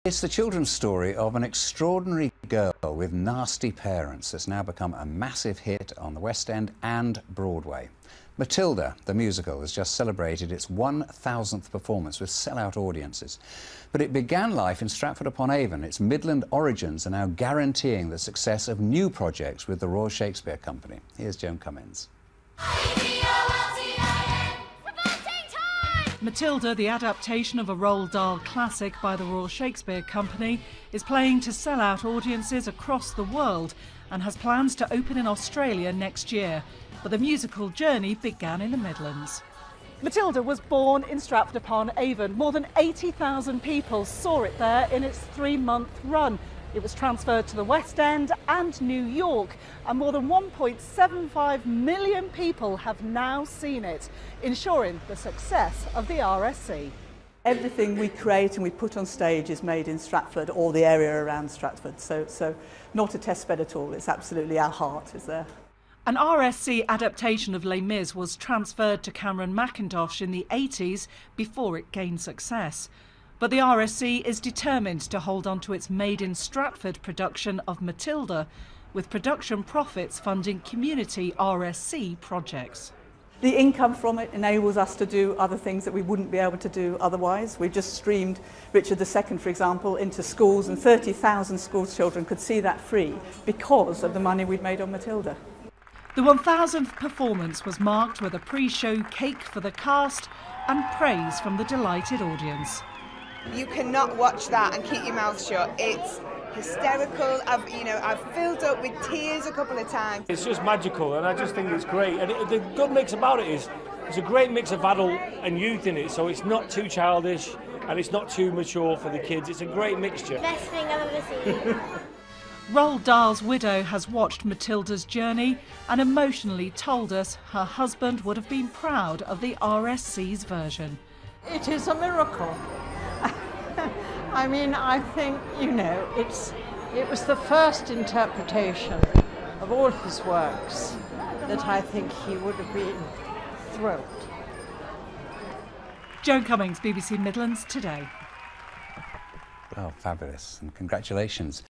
It's the children's story of an extraordinary girl with nasty parents that's now become a massive hit on the West End and Broadway. Matilda the Musical has just celebrated its 1,000th performance with sellout audiences. But it began life in Stratford-upon-Avon. Its Midland origins are now guaranteeing the success of new projects with the Royal Shakespeare Company. Here's Joan Cummins. Matilda, the adaptation of a Roald Dahl classic by the Royal Shakespeare Company, is playing to sell-out audiences across the world and has plans to open in Australia next year. But the musical journey began in the Midlands. Matilda was born in Stratford-upon-Avon. More than 80,000 people saw it there in its 3-month run. It was transferred to the West End and New York, and more than 1.75 million people have now seen it, ensuring the success of the RSC. Everything we create and we put on stage is made in Stratford or the area around Stratford, so not a test bed at all. It's absolutely our heart is there. An RSC adaptation of Les Mis was transferred to Cameron Mackintosh in the 80s before it gained success. But the RSC is determined to hold on to its Made in Stratford production of Matilda, with production profits funding community RSC projects. The income from it enables us to do other things that we wouldn't be able to do otherwise. We've just streamed Richard II, for example, into schools, and 30,000 school children could see that free because of the money we'd made on Matilda. The 1,000th performance was marked with a pre-show cake for the cast and praise from the delighted audience. You cannot watch that and keep your mouth shut. It's hysterical. I've filled up with tears a couple of times. It's just magical, and I just think it's great. And the good mix about it is there's a great mix of adult and youth in it, so it's not too childish and it's not too mature for the kids. It's a great mixture. Best thing I've ever seen. Roald Dahl's widow has watched Matilda's journey and emotionally told us her husband would have been proud of the RSC's version. It is a miracle. I mean, I think, it was the first interpretation of all his works that I think he would have been thrilled. Joan Cummins, BBC Midlands Today. Oh, fabulous, and congratulations.